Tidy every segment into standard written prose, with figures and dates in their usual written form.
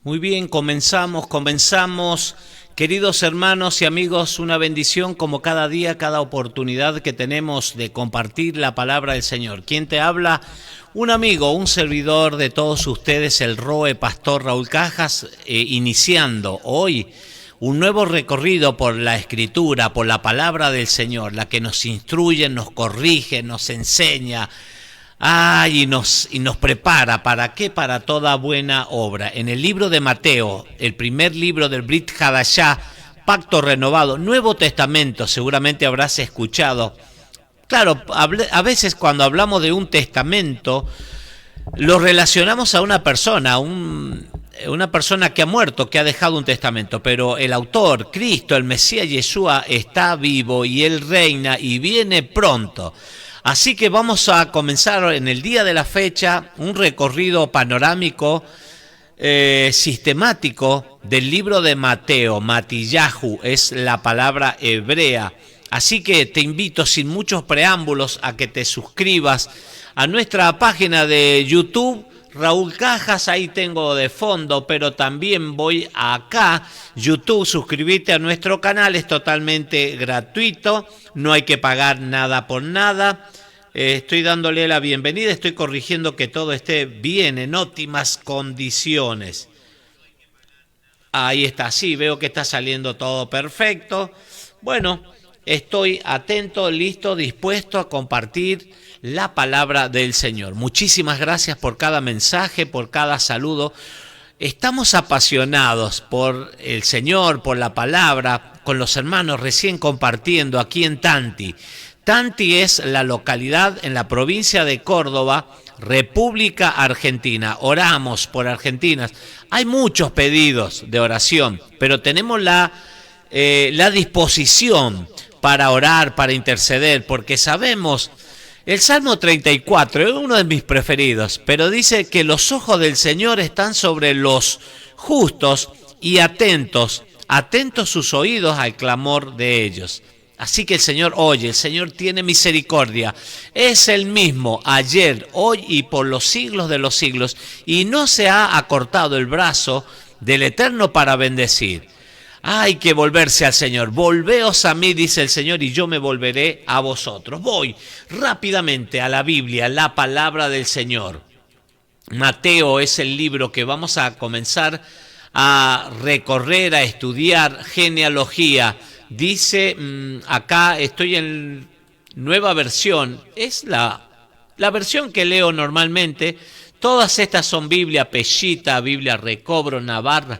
Muy bien, comenzamos. Queridos hermanos y amigos, una bendición como cada día, cada oportunidad que tenemos de compartir la palabra del Señor. ¿Quién te habla? Un amigo, un servidor de todos ustedes, el ROE Pastor Raúl Cajas, iniciando hoy un nuevo recorrido por la Escritura, por la palabra del Señor, la que nos instruye, nos corrige, nos enseña. Y nos prepara, ¿para qué? Para toda buena obra. En el libro de Mateo, el primer libro del Brit Hadashah, Pacto Renovado, Nuevo Testamento, seguramente habrás escuchado. Claro, a veces cuando hablamos de un testamento, lo relacionamos a una persona, una persona que ha muerto, que ha dejado un testamento, pero el autor, Cristo, el Mesías Yeshua, está vivo y Él reina y viene pronto. Así que vamos a comenzar en el día de la fecha un recorrido panorámico sistemático del libro de Mateo. Matillahu es la palabra hebrea. Así que te invito sin muchos preámbulos a que te suscribas a nuestra página de YouTube, Raúl Cajas, ahí tengo de fondo, pero también voy acá, YouTube, suscribirte a nuestro canal, es totalmente gratuito, no hay que pagar nada por nada. Estoy dándole la bienvenida, estoy corrigiendo que todo esté bien, en óptimas condiciones. Ahí está, sí, veo que está saliendo todo perfecto. Bueno, estoy atento, listo, dispuesto a compartir la palabra del Señor. Muchísimas gracias por cada mensaje, por cada saludo. Estamos apasionados por el Señor, por la palabra, con los hermanos recién compartiendo aquí en Tanti. Tanti es la localidad en la provincia de Córdoba, República Argentina. Oramos por Argentina. Hay muchos pedidos de oración, pero tenemos la disposición para orar, para interceder, porque sabemos, el Salmo 34 es uno de mis preferidos, pero dice que los ojos del Señor están sobre los justos y atentos sus oídos al clamor de ellos. Así que el Señor oye, el Señor tiene misericordia. Es el mismo ayer, hoy y por los siglos de los siglos. Y no se ha acortado el brazo del Eterno para bendecir. Hay que volverse al Señor. Volveos a mí, dice el Señor, y yo me volveré a vosotros. Voy rápidamente a la Biblia, la palabra del Señor. Mateo es el libro que vamos a comenzar a recorrer, a estudiar, genealogía. Dice, acá estoy en nueva versión, es la versión que leo normalmente. Todas estas son Biblia Peshita, Biblia Recobro, Navarra.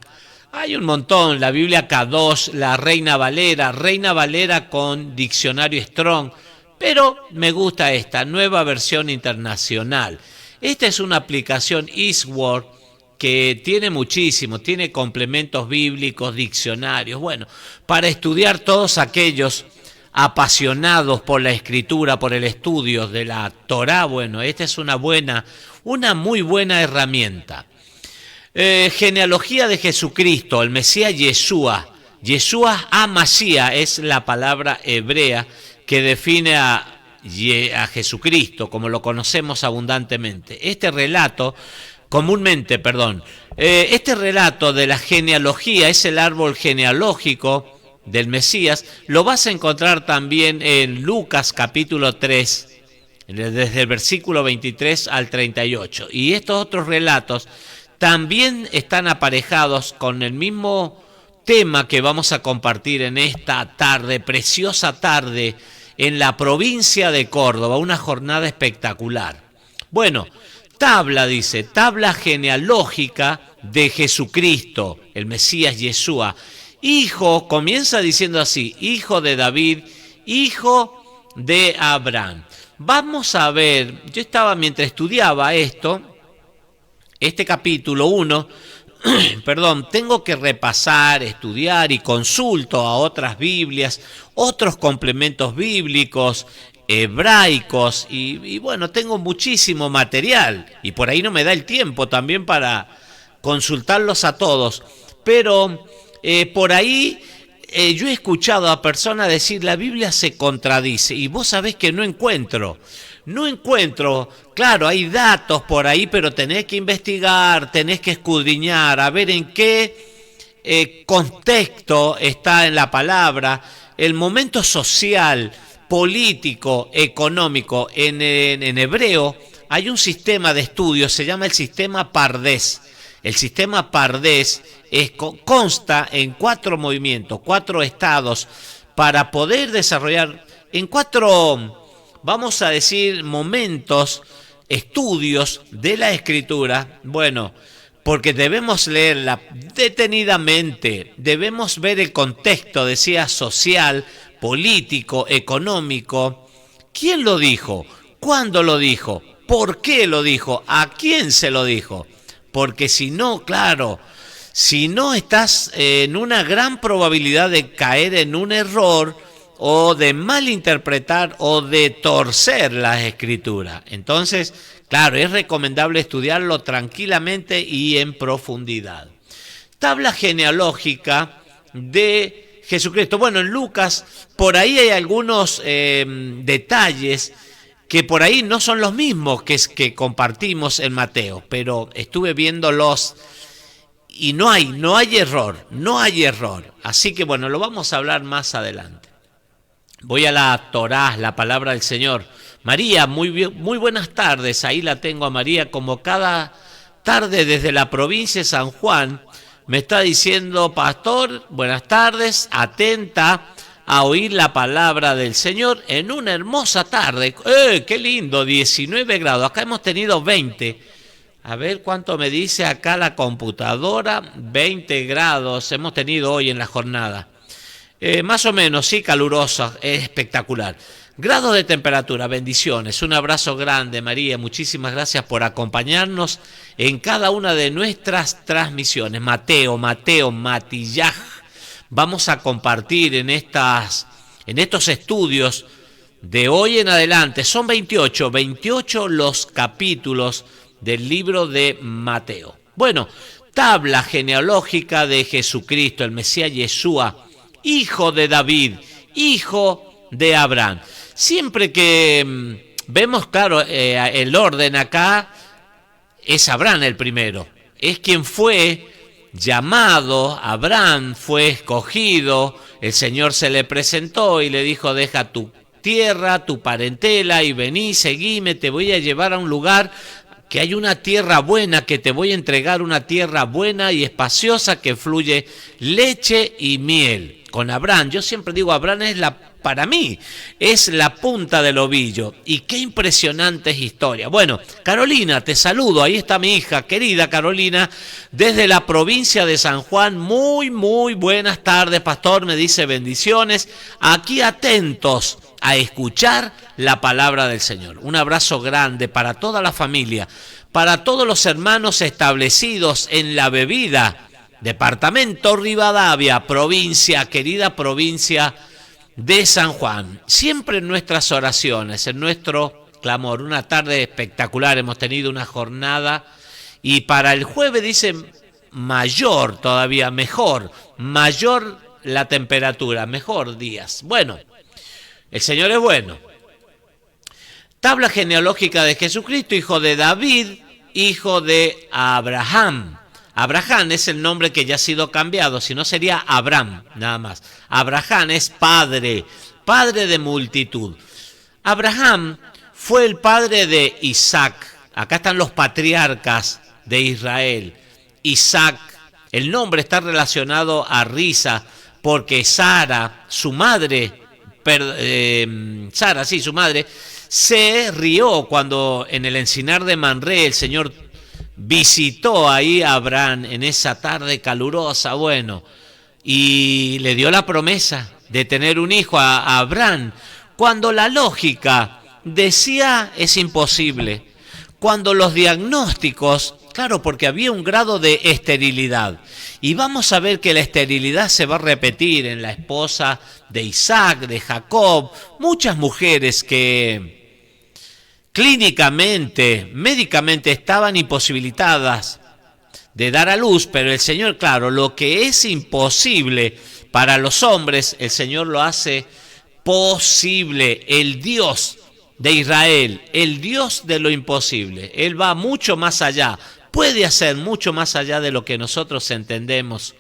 Hay un montón, la Biblia Kadosh, la Reina Valera con diccionario Strong, pero me gusta esta nueva versión internacional. Esta es una aplicación Eastward que tiene muchísimo, tiene complementos bíblicos, diccionarios, bueno, para estudiar todos aquellos apasionados por la escritura, por el estudio de la Torá, bueno, esta es una muy buena herramienta. Genealogía de Jesucristo, el Mesías Yeshua. Yeshua HaMashiach es la palabra hebrea que define a Jesucristo, como lo conocemos abundantemente. Este relato de la genealogía es el árbol genealógico del Mesías. Lo vas a encontrar también en Lucas capítulo 3, desde el versículo 23 al 38. Y estos otros relatos también están aparejados con el mismo tema que vamos a compartir en esta tarde, preciosa tarde, en la provincia de Córdoba, una jornada espectacular. Bueno, tabla genealógica de Jesucristo, el Mesías Yeshua. Hijo, comienza diciendo así, hijo de David, hijo de Abraham. Vamos a ver, yo estaba mientras estudiaba este capítulo 1, tengo que repasar, estudiar y consulto a otras Biblias, otros complementos bíblicos, hebraicos, y bueno, tengo muchísimo material y por ahí no me da el tiempo también para consultarlos a todos, pero por ahí yo he escuchado a personas decir la Biblia se contradice y vos sabés que no encuentro. No encuentro, claro, hay datos por ahí, pero tenés que investigar, tenés que escudriñar, a ver en qué contexto está en la palabra, el momento social, político, económico. En hebreo hay un sistema de estudios, se llama el sistema Pardés. El sistema Pardés consta en 4 movimientos, 4 estados, para poder desarrollar en 4, vamos a decir, momentos, estudios de la Escritura. Bueno, porque debemos leerla detenidamente, debemos ver el contexto, decía, social, político, económico. ¿Quién lo dijo? ¿Cuándo lo dijo? ¿Por qué lo dijo? ¿A quién se lo dijo? Porque si no, claro, si no estás en una gran probabilidad de caer en un error o de malinterpretar o de torcer las escrituras. Entonces, claro, es recomendable estudiarlo tranquilamente y en profundidad. Tabla genealógica de Jesucristo. Bueno, en Lucas, por ahí hay algunos detalles que por ahí no son los mismos que compartimos en Mateo, pero estuve viéndolos y no hay error. Así que bueno, lo vamos a hablar más adelante. Voy a la Torá, la palabra del Señor. María, muy buenas tardes. Ahí la tengo a María como cada tarde desde la provincia de San Juan. Me está diciendo, pastor, buenas tardes, atenta a oír la palabra del Señor en una hermosa tarde. ¡Qué lindo! 19 grados. Acá hemos tenido 20. A ver cuánto me dice acá la computadora. 20 grados hemos tenido hoy en la jornada. Más o menos, sí, calurosa, es espectacular. Grados de temperatura, bendiciones. Un abrazo grande, María. Muchísimas gracias por acompañarnos en cada una de nuestras transmisiones. Mateo, Matillaj. Vamos a compartir en estos estudios de hoy en adelante. Son 28 los capítulos del libro de Mateo. Bueno, tabla genealógica de Jesucristo, el Mesías Yeshua, hijo de David, hijo de Abraham. Siempre que vemos, claro, el orden acá, es Abraham el primero. Es quien fue llamado, Abraham fue escogido, el Señor se le presentó y le dijo, deja tu tierra, tu parentela y vení, seguime, te voy a llevar a un lugar que hay una tierra buena, que te voy a entregar una tierra buena y espaciosa que fluye leche y miel. Con Abraham, yo siempre digo, Abraham para mí, es la punta del ovillo. Y qué impresionante historia. Bueno, Carolina, te saludo. Ahí está mi hija, querida Carolina, desde la provincia de San Juan. Muy buenas tardes, pastor. Me dice bendiciones. Aquí atentos a escuchar la palabra del Señor. Un abrazo grande para toda la familia, para todos los hermanos establecidos en La Bebida, departamento Rivadavia, provincia, querida provincia de San Juan. Siempre en nuestras oraciones, en nuestro clamor. Una tarde espectacular, hemos tenido una jornada y para el jueves dicen mayor todavía, mejor, mayor la temperatura, mejor días. Bueno, el Señor es bueno. Tabla genealógica de Jesucristo, hijo de David, hijo de Abraham. Abraham es el nombre que ya ha sido cambiado, si no sería Abraham, nada más. Abraham es padre de multitud. Abraham fue el padre de Isaac. Acá están los patriarcas de Israel. Isaac, el nombre está relacionado a risa, porque Sara, su madre, su madre, se rió cuando en el encinar de Manré el Señor visitó ahí a Abraham en esa tarde calurosa, bueno, y le dio la promesa de tener un hijo a Abraham, cuando la lógica decía es imposible, cuando los diagnósticos, claro, porque había un grado de esterilidad, y vamos a ver que la esterilidad se va a repetir en la esposa de Isaac, de Jacob, muchas mujeres que clínicamente, médicamente estaban imposibilitadas de dar a luz, pero el Señor, claro, lo que es imposible para los hombres, el Señor lo hace posible. El Dios de Israel, el Dios de lo imposible. Él va mucho más allá, puede hacer mucho más allá de lo que nosotros entendemos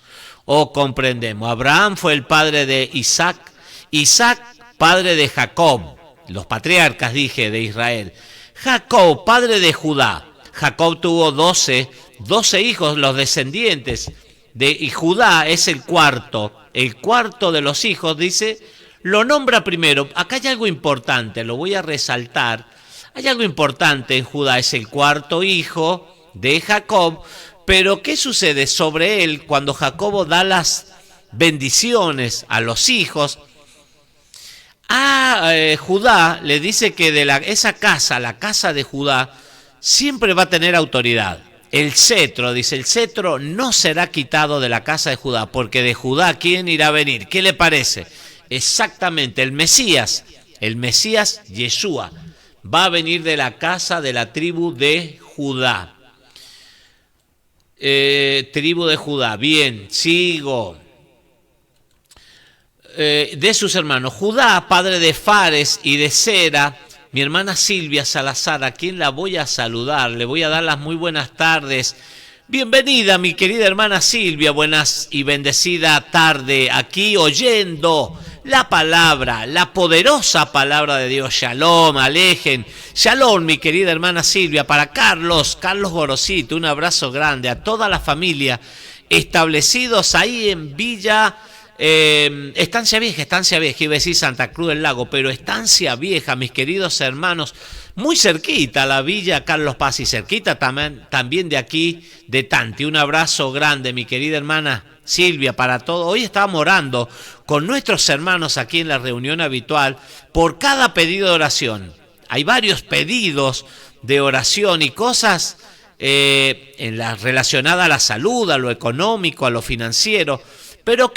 o comprendemos. Abraham fue el padre de Isaac, Isaac padre de Jacob, los patriarcas dije de Israel. Jacob, padre de Judá. Jacob tuvo 12 hijos, los descendientes y Judá es el cuarto de los hijos, dice, lo nombra primero. Acá hay algo importante, lo voy a resaltar. Hay algo importante en Judá, es el cuarto hijo de Jacob, pero ¿qué sucede sobre él cuando Jacobo da las bendiciones a los hijos? A Judá le dice que esa casa, la casa de Judá, siempre va a tener autoridad. El cetro, dice, el cetro no será quitado de la casa de Judá, porque de Judá, ¿quién irá a venir? ¿Qué le parece? Exactamente, el Mesías, Yeshua, va a venir de la casa de la tribu de Judá. Tribu de Judá, bien, sigo. De sus hermanos, Judá, padre de Fares y de Zera, mi hermana Silvia Salazar, a quien la voy a saludar, le voy a dar las muy buenas tardes. Bienvenida, mi querida hermana Silvia, buenas y bendecida tarde, aquí oyendo la palabra, la poderosa palabra de Dios. Shalom, alejen. Shalom, mi querida hermana Silvia, para Carlos Gorosito, un abrazo grande a toda la familia, establecidos ahí en Villa... Estancia Vieja, iba a decir Santa Cruz del Lago, pero Estancia Vieja, mis queridos hermanos, muy cerquita a la Villa Carlos Paz y cerquita también de aquí, de Tanti. Un abrazo grande, mi querida hermana Silvia, para todos. Hoy estábamos orando con nuestros hermanos aquí en la reunión habitual por cada pedido de oración. Hay varios pedidos de oración y cosas relacionadas a la salud, a lo económico, a lo financiero. Pero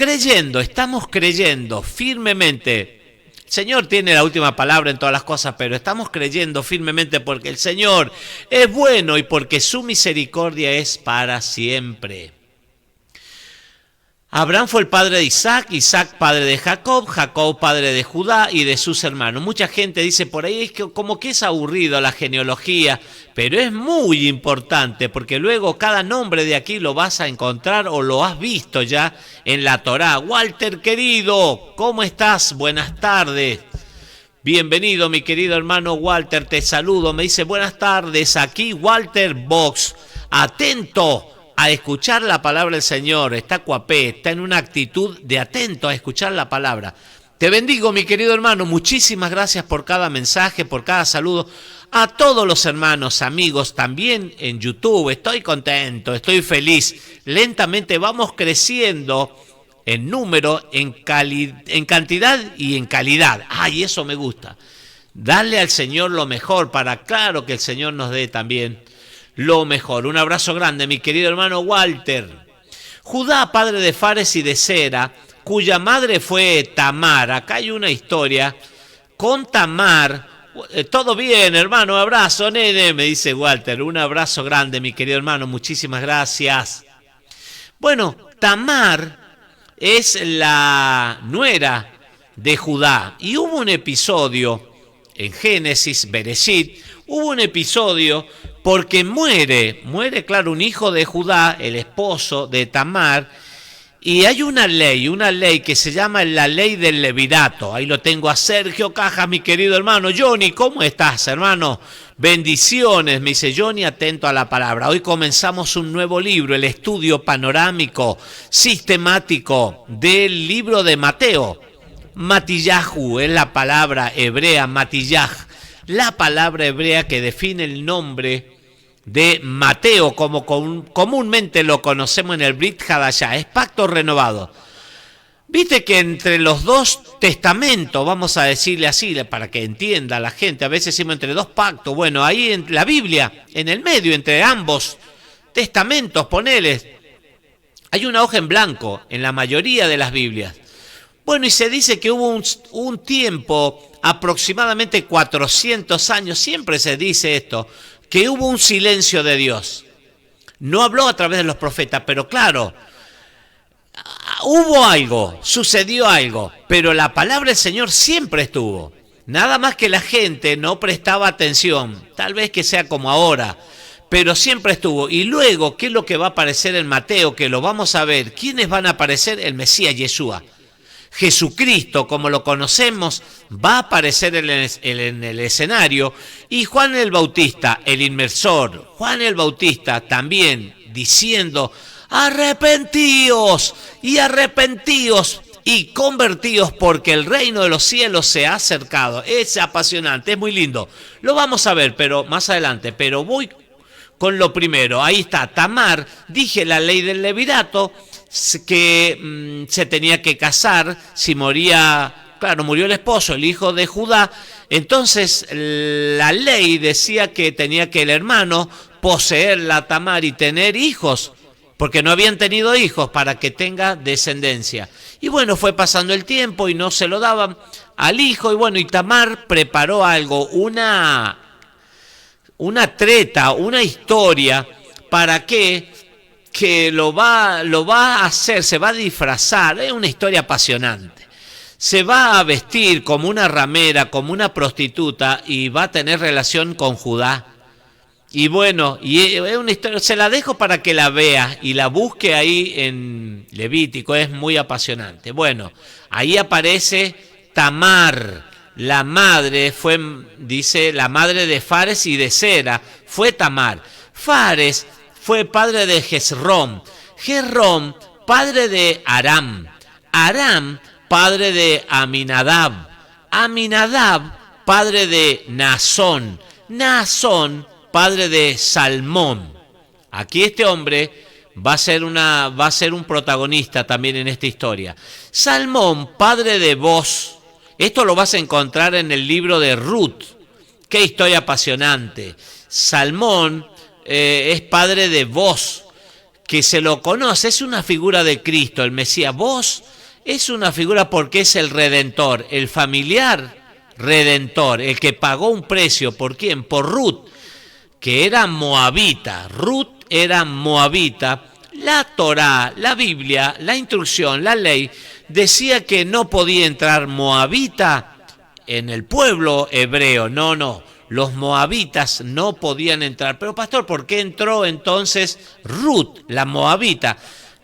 estamos creyendo firmemente. El Señor tiene la última palabra en todas las cosas, pero estamos creyendo firmemente porque el Señor es bueno y porque su misericordia es para siempre. Abraham fue el padre de Isaac, Isaac padre de Jacob, Jacob padre de Judá y de sus hermanos. Mucha gente dice por ahí como que es aburrido la genealogía, pero es muy importante porque luego cada nombre de aquí lo vas a encontrar o lo has visto ya en la Torá. Walter querido, ¿cómo estás? Buenas tardes. Bienvenido mi querido hermano Walter, te saludo. Me dice buenas tardes, aquí Walter Box, atento a escuchar la palabra del Señor, está cuapé, está en una actitud de atento a escuchar la palabra. Te bendigo, mi querido hermano, muchísimas gracias por cada mensaje, por cada saludo. A todos los hermanos, amigos, también en YouTube, estoy contento, estoy feliz. Lentamente vamos creciendo en número, en cantidad y en calidad. Ay, eso me gusta. Darle al Señor lo mejor para, claro, que el Señor nos dé también lo mejor. Un abrazo grande, mi querido hermano Walter. Judá, padre de Fares y de Zera, cuya madre fue Tamar. Acá hay una historia con Tamar. Todo bien, hermano, abrazo, nene, me dice Walter. Un abrazo grande, mi querido hermano, muchísimas gracias. Bueno, Tamar es la nuera de Judá. Y hubo un episodio en Génesis, Bereshit, hubo un episodio porque muere, claro, un hijo de Judá, el esposo de Tamar, y hay una ley que se llama la ley del levirato. Ahí lo tengo a Sergio Cajas, mi querido hermano. Johnny, ¿cómo estás, hermano? Bendiciones, me dice Johnny, atento a la palabra. Hoy comenzamos un nuevo libro, el estudio panorámico, sistemático del libro de Mateo. Matillahu es la palabra hebrea, Matillah, la palabra hebrea que define el nombre de Mateo, como comúnmente lo conocemos en el Brit Hadashah, es pacto renovado. Viste que entre los dos testamentos, vamos a decirle así, para que entienda la gente, a veces decimos entre dos pactos, bueno, ahí en la Biblia, en el medio, entre ambos testamentos, ponele, hay una hoja en blanco en la mayoría de las Biblias. Bueno, y se dice que hubo un tiempo, aproximadamente 400 años, siempre se dice esto, que hubo un silencio de Dios. No habló a través de los profetas, pero claro, Hubo algo, sucedió algo, pero la palabra del Señor siempre estuvo. Nada más que la gente no prestaba atención, tal vez que sea como ahora, pero siempre estuvo. Y luego, ¿qué es lo que va a aparecer en Mateo? Que lo vamos a ver. ¿Quiénes van a aparecer? El Mesías Yeshua. Jesucristo, como lo conocemos, va a aparecer en el escenario, y Juan el Bautista, el inmersor, Juan el Bautista también diciendo: arrepentíos y convertíos, porque el reino de los cielos se ha acercado. Es apasionante, es muy lindo. Lo vamos a ver, pero más adelante. Pero voy con lo primero. Ahí está, Tamar. Dije la ley del levirato, que se tenía que casar si moría. Claro, murió el esposo, el hijo de Judá. Entonces la ley decía que tenía que el hermano poseer la Tamar y tener hijos, porque no habían tenido hijos, para que tenga descendencia. Y bueno, fue pasando el tiempo y no se lo daban al hijo. Y bueno, y Tamar preparó algo, una treta, una historia, para que lo va a hacer, se va a disfrazar. Es una historia apasionante. Se va a vestir como una ramera, como una prostituta, y va a tener relación con Judá. Y bueno, y es una historia, se la dejo para que la vea y la busque ahí en Levítico, es muy apasionante. Bueno, ahí aparece Tamar, la madre, dice, la madre de Fares y de Zera, fue Tamar. Fares fue padre de Jezrón, Jezrón padre de Aram, Aram padre de Aminadab, Aminadab padre de Naasón, Naasón padre de Salmón. Aquí este hombre va a ser un protagonista también en esta historia. Salmón, padre de Boz. Esto lo vas a encontrar en el libro de Ruth. Qué historia apasionante. Salmón es padre de Boz, que se lo conoce, es una figura de Cristo, el Mesías. Boz es una figura porque es el Redentor, el familiar Redentor, el que pagó un precio. ¿Por quién? Por Ruth, que era moabita. Ruth era moabita. La Torá, la Biblia, la instrucción, la ley, decía que no podía entrar moabita en el pueblo hebreo. No, los moabitas no podían entrar. Pero pastor, ¿por qué entró entonces Ruth, la moabita?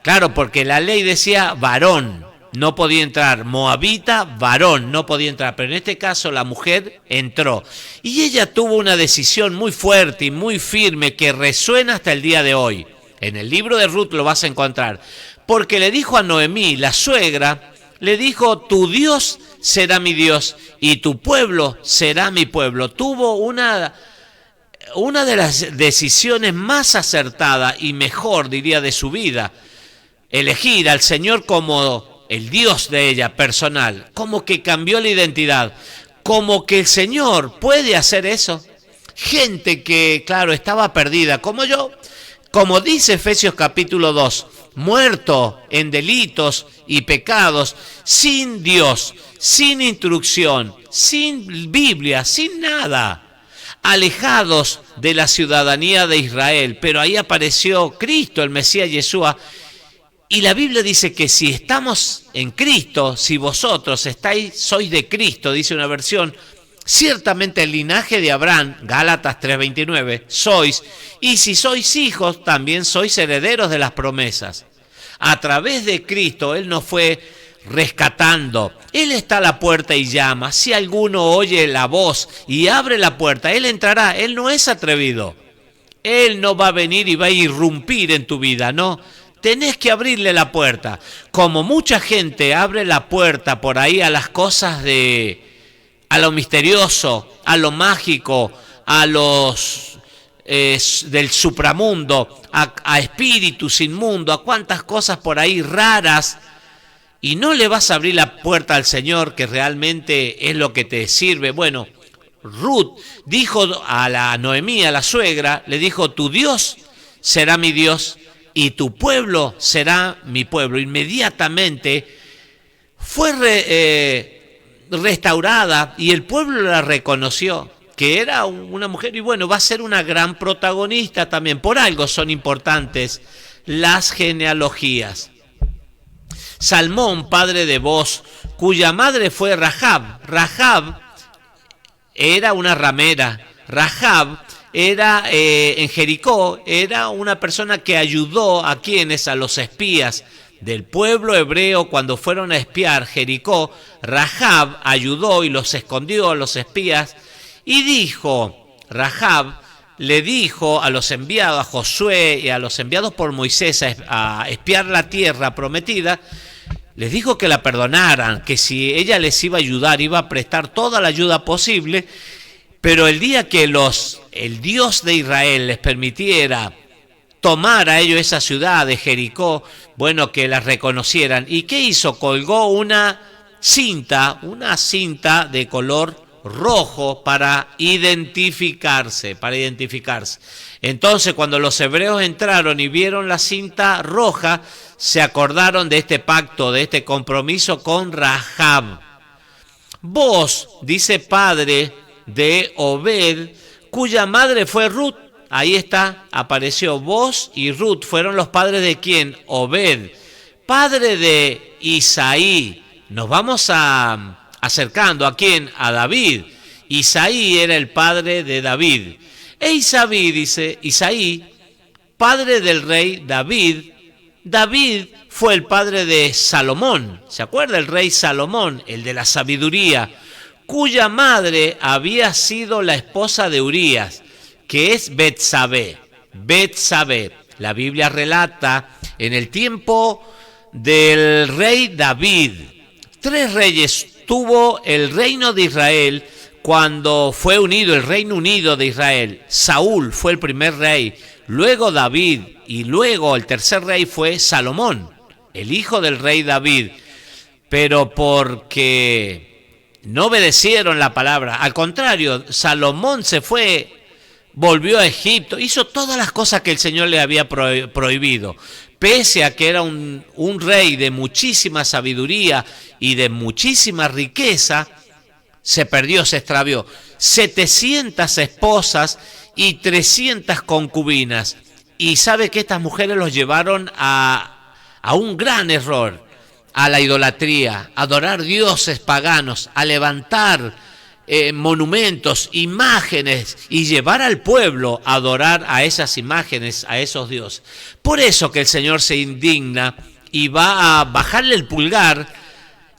Claro, porque la ley decía varón, no podía entrar. Moabita, varón, no podía entrar. Pero en este caso la mujer entró. Y ella tuvo una decisión muy fuerte y muy firme que resuena hasta el día de hoy. En el libro de Ruth lo vas a encontrar. Porque le dijo a Noemí, la suegra, le dijo: tu Dios será mi Dios y tu pueblo será mi pueblo. Tuvo una de las decisiones más acertadas y mejor, diría, de su vida. Elegir al Señor como el Dios de ella, personal. Como que cambió la identidad. Como que el Señor puede hacer eso. Gente que, claro, estaba perdida, como yo. Como dice Efesios capítulo 2, muerto en delitos y pecados, sin Dios, sin instrucción, sin Biblia, sin nada, alejados de la ciudadanía de Israel. Pero ahí apareció Cristo, el Mesías Yeshua. Y la Biblia dice que si estamos en Cristo, si vosotros sois de Cristo, dice una versión, ciertamente el linaje de Abraham, Gálatas 3:29, sois, y si sois hijos, también sois herederos de las promesas. A través de Cristo, Él nos fue rescatando. Él está a la puerta y llama. Si alguno oye la voz y abre la puerta, Él entrará. Él no es atrevido. Él no va a venir y va a irrumpir en tu vida, no. Tenés que abrirle la puerta. Como mucha gente abre la puerta por ahí a las cosas a lo misterioso, a lo mágico, a los del supramundo, a espíritus inmundos, a cuantas cosas por ahí raras, y no le vas a abrir la puerta al Señor, que realmente es lo que te sirve. Bueno, Ruth dijo a la Noemí, a la suegra, le dijo: tu Dios será mi Dios y tu pueblo será mi pueblo. Inmediatamente fue restaurada y el pueblo la reconoció, que era una mujer, y bueno, va a ser una gran protagonista también. Por algo son importantes las genealogías. Salmón, padre de Boz, cuya madre fue Rahab. Rahab era una ramera. Rahab era en Jericó, era una persona que ayudó a quienes, a los espías del pueblo hebreo cuando fueron a espiar Jericó. Rahab ayudó y los escondió a los espías y dijo, Rahab le dijo a los enviados, a Josué y a los enviados por Moisés a espiar la tierra prometida, les dijo que la perdonaran, que si ella les iba a ayudar, iba a prestar toda la ayuda posible, pero el día que el Dios de Israel les permitiera tomar a ellos esa ciudad de Jericó, bueno, que la reconocieran. ¿Y qué hizo? Colgó una cinta de color rojo para identificarse. Entonces, cuando los hebreos entraron y vieron la cinta roja, se acordaron de este pacto, de este compromiso con Rahab. Boz, dice, padre de Obed, cuya madre fue Ruth. Ahí está, apareció Boz y Ruth. ¿Fueron los padres de quién? Obed, padre de Isaí. Nos vamos acercando a quién, a David. Isaí era el padre de David. E Isaí, dice, Isaí, padre del rey David. David fue el padre de Salomón. ¿Se acuerda? El rey Salomón, el de la sabiduría, cuya madre había sido la esposa de Urías, que es Betsabé. La Biblia relata en el tiempo del rey David. 3 reyes tuvo el reino de Israel cuando fue unido, el Reino Unido de Israel. Saúl fue el primer rey, luego David y luego el tercer rey fue Salomón, el hijo del rey David. Pero porque no obedecieron la palabra, al contrario, Salomón se fue, volvió a Egipto, hizo todas las cosas que el Señor le había prohibido. Pese a que era un rey de muchísima sabiduría y de muchísima riqueza, se perdió, se extravió. 700 esposas y 300 concubinas. Y sabe que estas mujeres los llevaron a un gran error, a la idolatría, a adorar dioses paganos, a levantar monumentos, imágenes y llevar al pueblo a adorar a esas imágenes, a esos dioses. Por eso que el Señor se indigna y va a bajarle el pulgar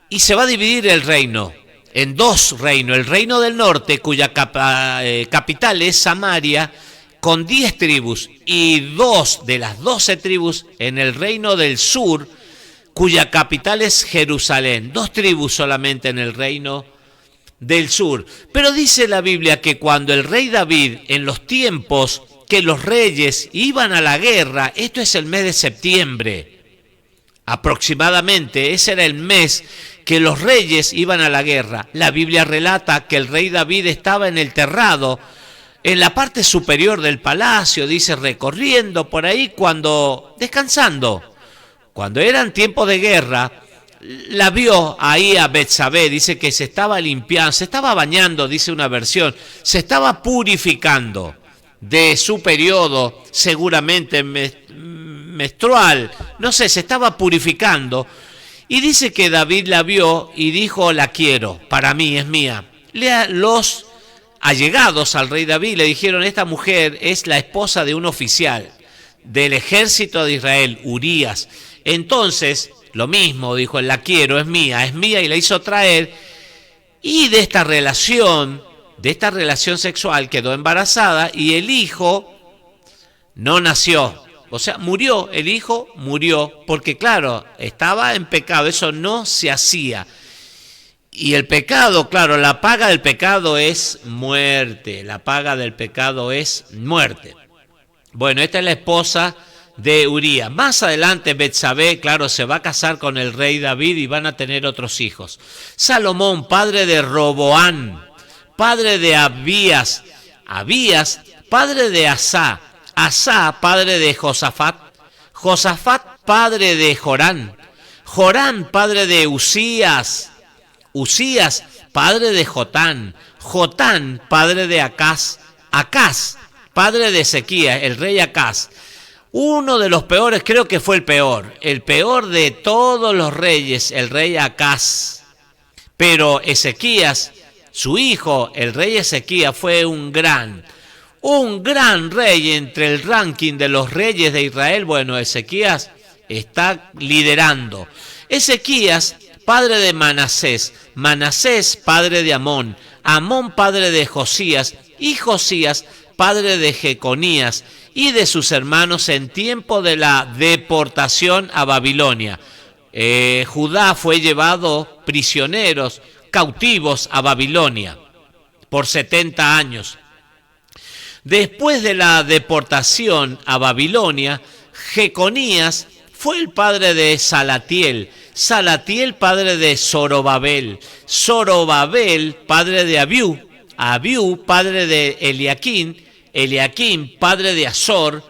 y se va a dividir el reino en 2 reinos. El reino del norte, cuya capital es Samaria, con 10 tribus, y 2 de las 12 tribus en el reino del sur, cuya capital es Jerusalén. 2 tribus solamente en el reino del sur. Pero dice la Biblia que cuando el rey David, en los tiempos que los reyes iban a la guerra, esto es el mes de septiembre, aproximadamente, ese era el mes que los reyes iban a la guerra. La Biblia relata que el rey David estaba en el terrado, en la parte superior del palacio, dice, recorriendo por ahí, descansando. Cuando eran tiempos de guerra, la vio ahí a Betsabé, dice que se estaba limpiando, se estaba bañando, dice una versión, se estaba purificando de su periodo, seguramente menstrual, no sé, se estaba purificando. Y dice que David la vio y dijo, la quiero, para mí, es mía. Los allegados al rey David le dijeron, esta mujer es la esposa de un oficial del ejército de Israel, Urías. Entonces, lo mismo, dijo, la quiero, es mía, y la hizo traer. Y de esta relación sexual quedó embarazada y el hijo no nació. O sea, murió, el hijo murió, porque claro, estaba en pecado, eso no se hacía. Y el pecado, claro, la paga del pecado es muerte, Bueno, esta es la esposa de Urías. Más adelante Betsabé, claro, se va a casar con el rey David y van a tener otros hijos. Salomón, padre de Roboán, padre de Abías, padre de Asá, padre de Josafat, padre de Jorán, padre de Usías, padre de Jotán, padre de Acaz, padre de Ezequías, el rey Acaz, Uno de los peores, creo que fue el peor de todos los reyes, el rey Acaz. Pero Ezequías, su hijo, el rey Ezequías, fue un gran rey entre el ranking de los reyes de Israel. Bueno, Ezequías está liderando. Ezequías, padre de Manasés, Manasés, padre de Amón, Amón, padre de Josías, y Josías, padre de Jeconías y de sus hermanos en tiempo de la deportación a Babilonia. Judá fue llevado prisioneros, cautivos a Babilonia por 70 años. Después de la deportación a Babilonia, Jeconías fue el padre de Salatiel, Salatiel padre de Zorobabel, Zorobabel padre de Abiú, Abiú padre de Eliaquim, Eliaquim padre de Azor,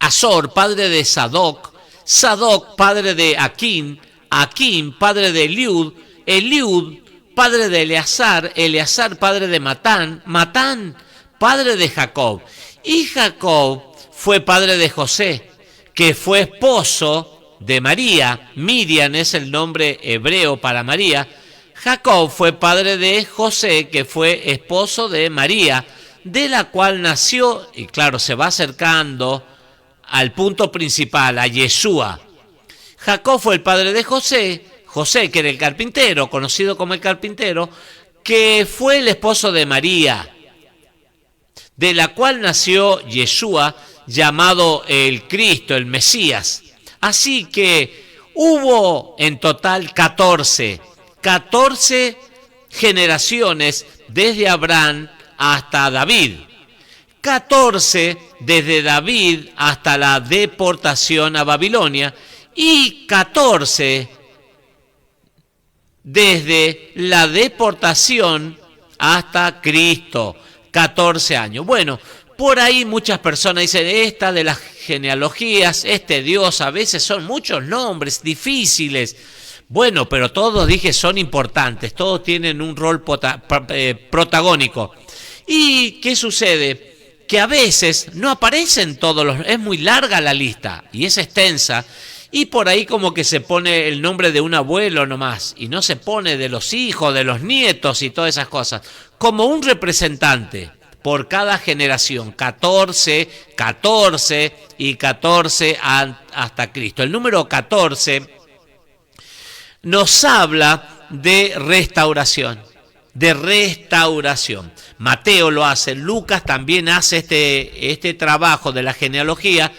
Azor padre de Sadoc, Sadoc padre de Aquim, Aquim padre de Eliud, Eliud padre de Eleazar, Eleazar padre de Matán, Matán padre de Jacob, y Jacob fue padre de José, que fue esposo de María. Miriam es el nombre hebreo para María. Jacob fue padre de José, que fue esposo de María, de la cual nació, y claro, se va acercando al punto principal, a Yeshua. Jacob fue el padre de José, José que era el carpintero, conocido como el carpintero, que fue el esposo de María, de la cual nació Yeshua, llamado el Cristo, el Mesías. Así que hubo en total 14 generaciones desde Abraham hasta David. 14 desde David hasta la deportación a Babilonia y 14 desde la deportación hasta Cristo. 14 años. Bueno, por ahí muchas personas dicen, esta de las genealogías, este Dios, a veces son muchos nombres difíciles. Bueno, pero todos, dije, son importantes, todos tienen un rol protagónico. ¿Y qué sucede? Que a veces no aparecen todos los... Es muy larga la lista y es extensa, y por ahí como que se pone el nombre de un abuelo nomás, y no se pone de los hijos, de los nietos y todas esas cosas. Como un representante por cada generación, 14 y 14 hasta Cristo. El número 14 nos habla de restauración, Mateo lo hace, Lucas también hace este trabajo de la genealogía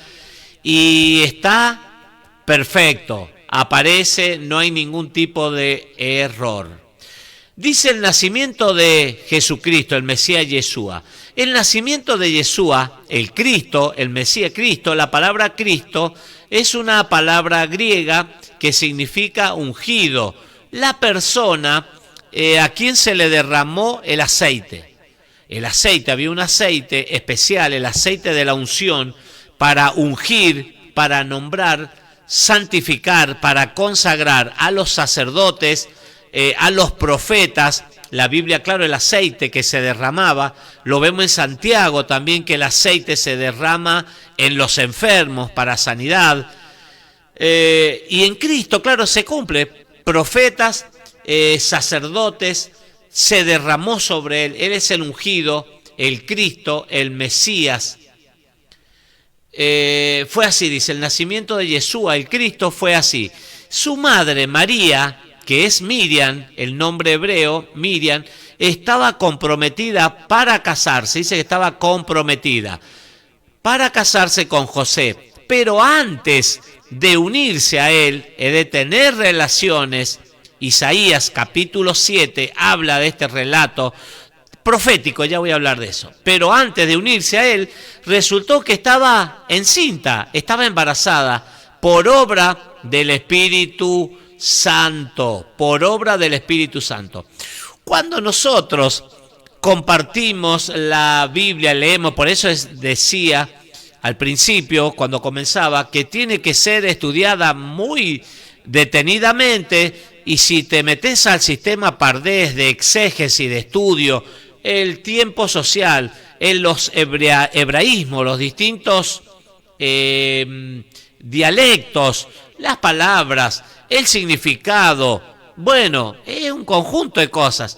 y está perfecto, aparece, no hay ningún tipo de error. Dice el nacimiento de Jesucristo, el Mesías Yeshua. El nacimiento de Yeshua, el Cristo, el Mesías Cristo, la palabra Cristo es una palabra griega que significa ungido. La persona a quien se le derramó el aceite. El aceite, había un aceite especial, el aceite de la unción, para ungir, para nombrar, santificar, para consagrar a los sacerdotes, a los profetas. La Biblia, claro, el aceite que se derramaba, lo vemos en Santiago también, que el aceite se derrama en los enfermos para sanidad. Y en Cristo, claro, se cumple. Profetas, sacerdotes, se derramó sobre él. Él es el ungido, el Cristo, el Mesías. Fue así, dice, el nacimiento de Yeshua, el Cristo, fue así. Su madre, María, que es Miriam, el nombre hebreo, Miriam, estaba comprometida para casarse, dice que estaba comprometida para casarse con José, pero antes de unirse a él, de tener relaciones, Isaías capítulo 7 habla de este relato profético, ya voy a hablar de eso, pero antes de unirse a él, resultó que estaba encinta, estaba embarazada por obra del Espíritu Santo, por obra del Espíritu Santo. Cuando nosotros compartimos la Biblia, leemos, por eso decía al principio, cuando comenzaba, que tiene que ser estudiada muy detenidamente, y si te metes al sistema Pardés de exégesis, de estudio, el tiempo social, en los hebraísmos, los distintos dialectos, las palabras, el significado. Bueno, es un conjunto de cosas.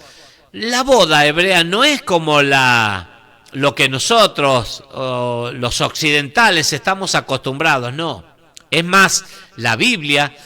La boda hebrea no es como lo que nosotros, los occidentales, estamos acostumbrados, no. Es más, la Biblia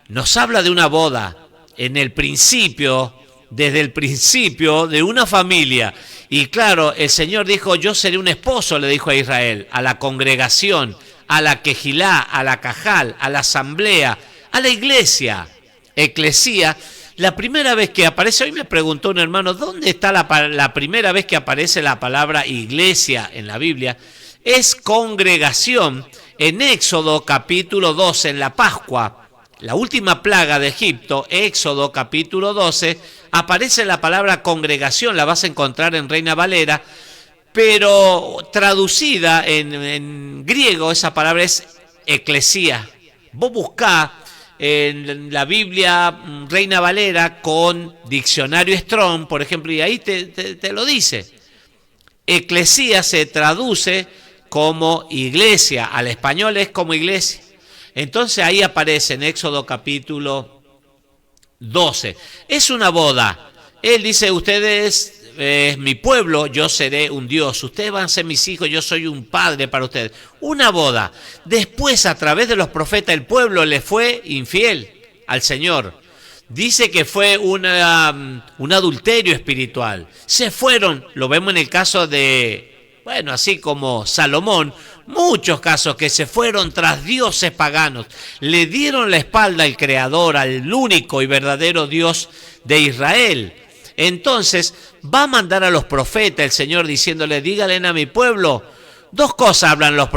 nos habla de una boda en el principio, desde el principio de una familia. Y claro, el Señor dijo, yo seré un esposo, le dijo a Israel, a la congregación, a la quejilá, a la cajal, a la asamblea, a la iglesia, eclesía. La primera vez que aparece, hoy me preguntó un hermano, ¿dónde está la primera vez que aparece la palabra iglesia en la Biblia? Es congregación. En Éxodo capítulo 12, en la Pascua, la última plaga de Egipto, Éxodo capítulo 12, aparece la palabra congregación, la vas a encontrar en Reina Valera, pero traducida en griego esa palabra es eclesía. Vos buscá en la Biblia Reina Valera con diccionario Strong, por ejemplo, y ahí te lo dice. Eclesía se traduce como iglesia, al español es como iglesia. Entonces ahí aparece en Éxodo capítulo 12. Es una boda. Él dice, ustedes es mi pueblo, yo seré un Dios. Ustedes van a ser mis hijos, yo soy un padre para ustedes. Una boda. Después, a través de los profetas, el pueblo le fue infiel al Señor. Dice que fue un adulterio espiritual. Se fueron, lo vemos en el caso de, bueno, así como Salomón, muchos casos que se fueron tras dioses paganos, le dieron la espalda al Creador, al único y verdadero Dios de Israel. Entonces va a mandar a los profetas el Señor diciéndole, díganle a mi pueblo, dos cosas hablan los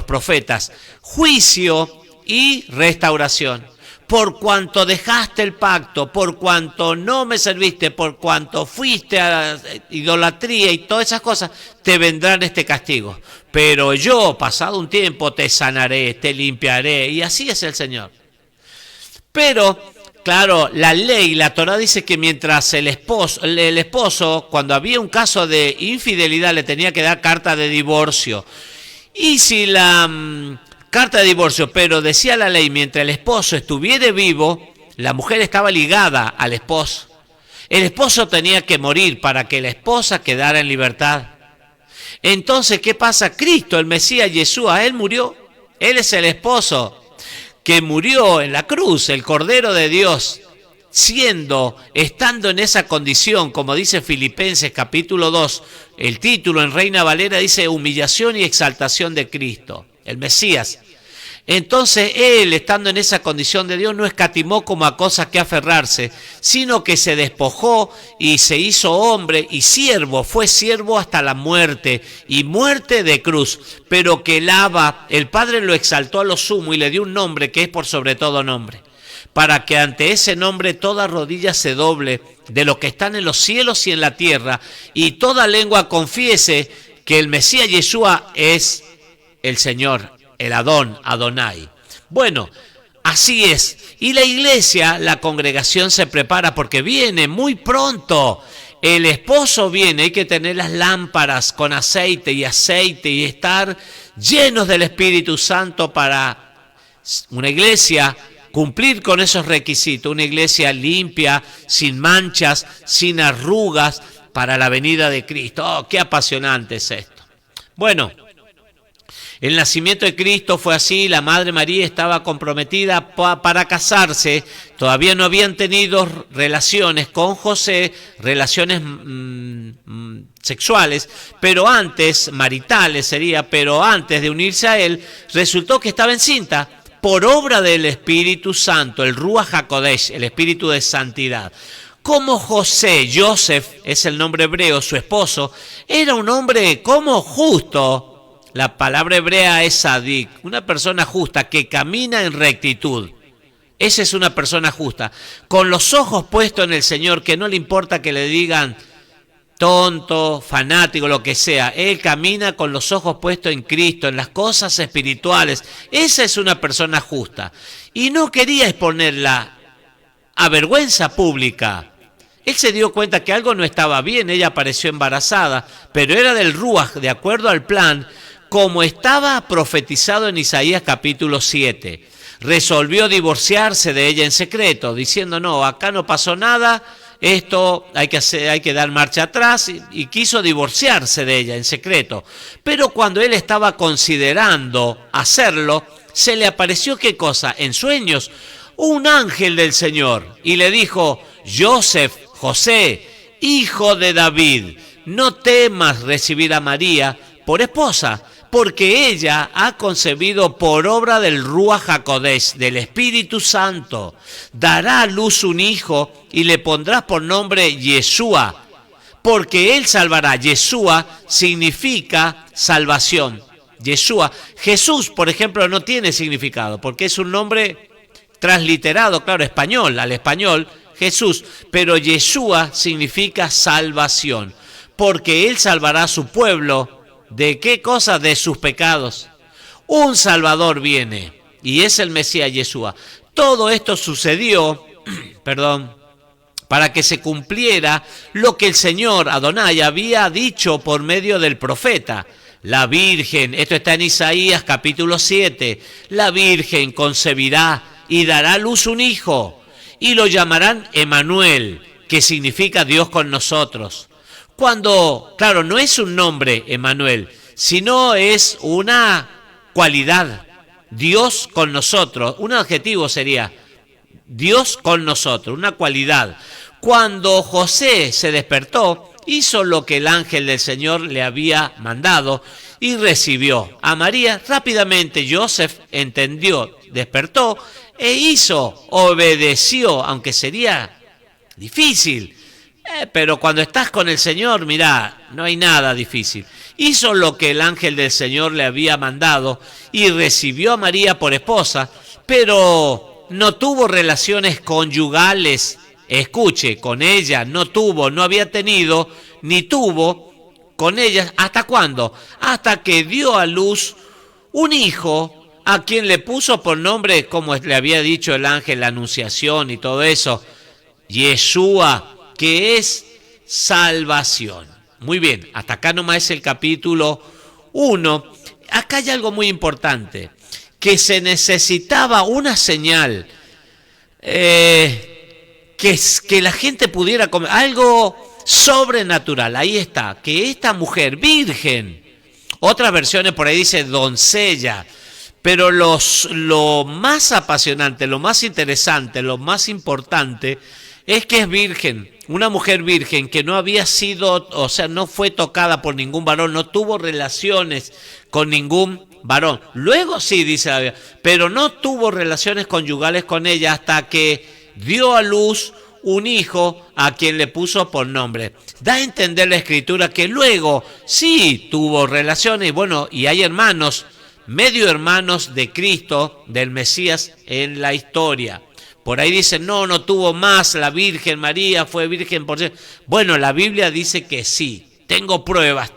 profetas, juicio y restauración. Por cuanto dejaste el pacto, por cuanto no me serviste, por cuanto fuiste a idolatría y todas esas cosas, te vendrán este castigo. Pero yo, pasado un tiempo, te sanaré, te limpiaré, y así es el Señor. Pero, claro, la ley, la Torá dice que mientras el esposo, cuando había un caso de infidelidad, le tenía que dar carta de divorcio. Y si la carta de divorcio, pero decía la ley, mientras el esposo estuviera vivo, la mujer estaba ligada al esposo. El esposo tenía que morir para que la esposa quedara en libertad. Entonces, ¿qué pasa? Cristo, el Mesías, Yeshua, Él murió. Él es el esposo que murió en la cruz, el Cordero de Dios, estando en esa condición, como dice Filipenses capítulo 2, el título en Reina Valera dice humillación y exaltación de Cristo, el Mesías. Entonces Él, estando en esa condición de Dios, no escatimó como a cosas que aferrarse, sino que se despojó y se hizo hombre y siervo, fue siervo hasta la muerte, y muerte de cruz, pero que el Padre lo exaltó a lo sumo y le dio un nombre que es por sobre todo nombre, para que ante ese nombre toda rodilla se doble de los que están en los cielos y en la tierra, y toda lengua confiese que el Mesías Yeshua es el Señor, el Adonai. Bueno, así es. Y la iglesia, la congregación se prepara porque viene muy pronto. El esposo viene, hay que tener las lámparas con aceite y estar llenos del Espíritu Santo para una iglesia cumplir con esos requisitos. Una iglesia limpia, sin manchas, sin arrugas, para la venida de Cristo. ¡Oh, qué apasionante es esto! Bueno, el nacimiento de Cristo fue así, la Madre María estaba comprometida para casarse, todavía no habían tenido relaciones con José, relaciones sexuales, pero antes, maritales sería, pero antes de unirse a él, resultó que estaba encinta por obra del Espíritu Santo, el Ruach HaKodesh, el Espíritu de Santidad. Como Joseph es el nombre hebreo, su esposo, era un hombre como justo. La palabra hebrea es sadik, una persona justa que camina en rectitud. Esa es una persona justa, con los ojos puestos en el Señor, que no le importa que le digan tonto, fanático, lo que sea. Él camina con los ojos puestos en Cristo, en las cosas espirituales. Esa es una persona justa. Y no quería exponerla a vergüenza pública. Él se dio cuenta que algo no estaba bien, ella apareció embarazada, pero era del Ruach, de acuerdo al plan. como estaba profetizado en Isaías capítulo 7. Resolvió divorciarse de ella en secreto, diciendo, no, acá no pasó nada, esto hay que dar marcha atrás, y quiso divorciarse de ella en secreto. Pero cuando él estaba considerando hacerlo, se le apareció, ¿qué cosa? En sueños, un ángel del Señor, y le dijo, José, hijo de David, no temas recibir a María por esposa, porque ella ha concebido por obra del Ruach HaKodesh, del Espíritu Santo. Dará a luz un hijo y le pondrás por nombre Yeshua, porque él salvará. Yeshua significa salvación. Yeshua. Jesús, por ejemplo, no tiene significado, porque es un nombre transliterado, claro, español, al español, Jesús. Pero Yeshua significa salvación, porque él salvará a su pueblo. ¿De qué cosa? De sus pecados. Un Salvador viene, y es el Mesías Yeshua. Todo esto sucedió, para que se cumpliera lo que el Señor Adonai había dicho por medio del profeta. La Virgen, esto está en Isaías capítulo 7, la Virgen concebirá y dará a luz un hijo, y lo llamarán Emmanuel, que significa Dios con nosotros. Cuando, claro, no es un nombre, Emmanuel, sino es una cualidad, Dios con nosotros. Un adjetivo sería Dios con nosotros, una cualidad. Cuando José se despertó, hizo lo que el ángel del Señor le había mandado y recibió a María. Rápidamente Joseph entendió, despertó e obedeció, aunque sería difícil. Pero cuando estás con el Señor, mirá, no hay nada difícil. Hizo lo que el ángel del Señor le había mandado y recibió a María por esposa, pero no tuvo relaciones conyugales. Escuche, con ella no había tenido, ni tuvo con ella. ¿Hasta cuándo? Hasta que dio a luz un hijo a quien le puso por nombre, como le había dicho el ángel, la anunciación y todo eso, Yeshua, que es salvación. Muy bien, hasta acá nomás es el capítulo 1. Acá hay algo muy importante, que se necesitaba una señal, que la gente pudiera comer, algo sobrenatural. Ahí está, que esta mujer virgen, otras versiones por ahí dice doncella, pero lo más apasionante, lo más interesante, lo más importante es que es virgen, una mujer virgen que no había sido, o sea, no fue tocada por ningún varón, no tuvo relaciones con ningún varón. Luego sí, dice la Biblia, pero no tuvo relaciones conyugales con ella hasta que dio a luz un hijo a quien le puso por nombre. Da a entender la Escritura que luego sí tuvo relaciones, bueno, y hay hermanos, medio hermanos de Cristo, del Mesías en la historia. Por ahí dicen, no tuvo más, la Virgen María fue virgen por ser. Bueno, la Biblia dice que sí, tengo pruebas.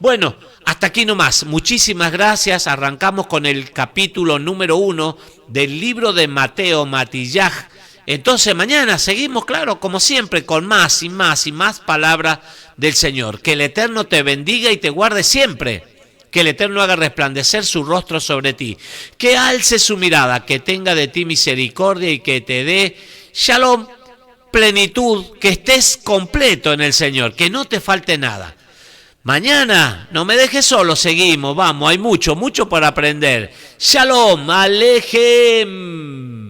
Bueno, hasta aquí nomás, muchísimas gracias. Arrancamos con el capítulo número 1 del libro de Mateo, Matillaj. Entonces mañana seguimos, claro, como siempre, con más y más y más palabra del Señor. Que el Eterno te bendiga y te guarde siempre. Que el Eterno haga resplandecer su rostro sobre ti, que alce su mirada, que tenga de ti misericordia y que te dé shalom, plenitud, que estés completo en el Señor, que no te falte nada. Mañana, no me dejes solo, seguimos, vamos, hay mucho por aprender. Shalom, alejem.